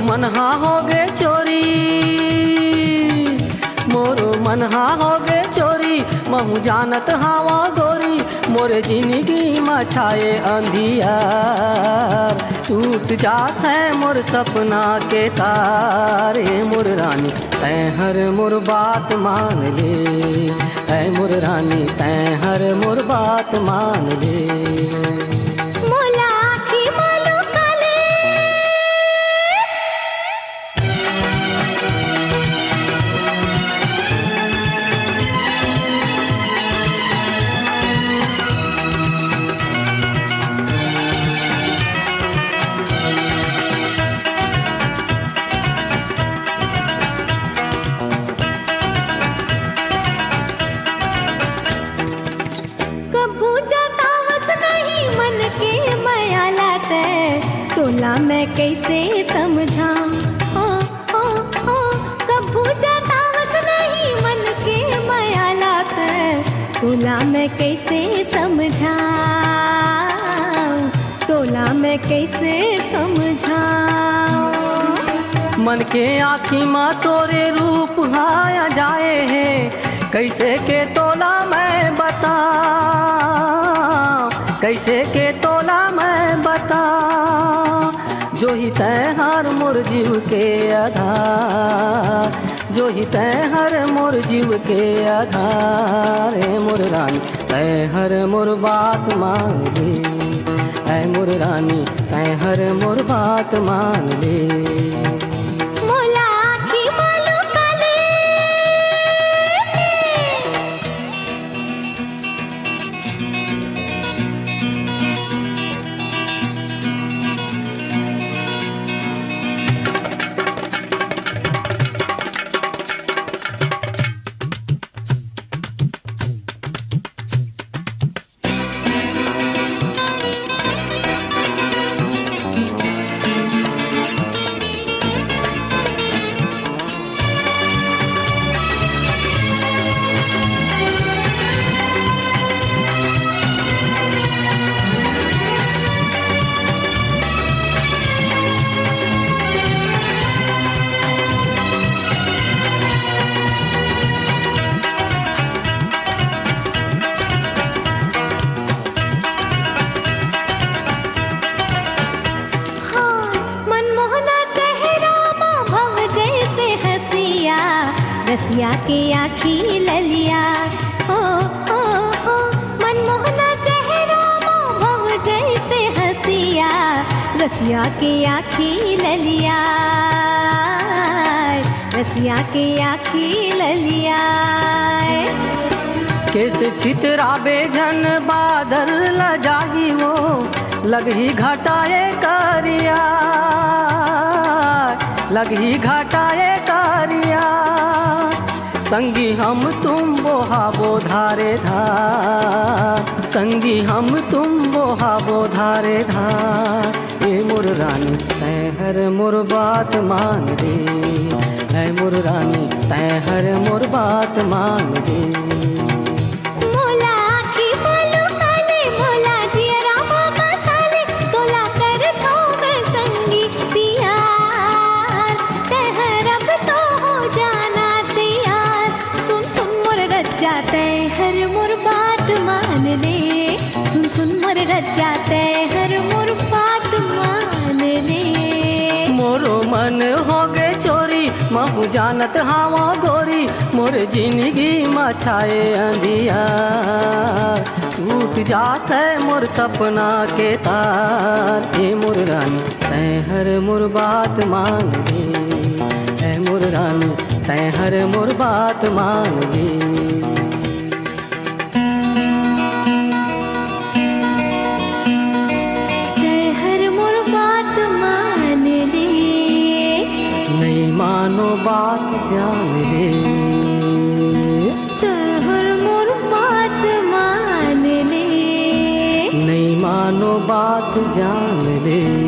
मनहा हो गे चोरी, मोरो मनहा हो गे चोरी, महू जानत हावा गोरी, मोरे जिंदगी में छाए अंधियार, टूट जात है मोर सपना के तारे, मोर रानी तै हर मोर बात मान ले, ऐ मोर रानी तै हर मोर बात मान ले। तोला मैं कैसे समझा, कभू जतावत नहीं मन के मयालात, तोला मैं कैसे समझा, तोला मैं कैसे समझा। मन के आँखी माँ तोरे रूप हाया जाए है, कैसे के तोला मैं बता, कैसे के तोला मैं बता, जो ही तय हर मोर जीव के आधार, जो ही तय हर मोर जीव के आधार, है मोर रानी तय हर मोर बात मान ले, है मोर रानी तय हर मोर बात मान ले। रसिया के आँखी ललिया, हो मनमोहना चेहरा भव जैसे हसिया, रसिया के आँखी ललिया, रसिया के आँखी ललिया। कैसे चितराबे झन बादल लजाही वो, लगही घटाए करिया, लगही घटाए करिया, संगी हम तुम बोहा बोधारे धार, संगी हम तुम बोहा बोधारे धार, ए मोर रानी तै हर मोर बात मान दे, ऐ मोर रानी तै हर मोर बात मान दे। जाते हर मोर बात मान ले, सुन सुन मोर रच जाते हर मोर बात मान ले। मोरो मन हो गे चोरी, महू जानत हावा गोरी, मोर जिंदगी में छाए अंधियार, टूट जात है मोर सपना के तार, ए मोर रानी तै हर मोर बात मान ले, ऐ मोर रानी तै हर मोर बात मान ले। मानो बात जान ले, हर मोर बात मान ले, नहीं मानो बात जान ले।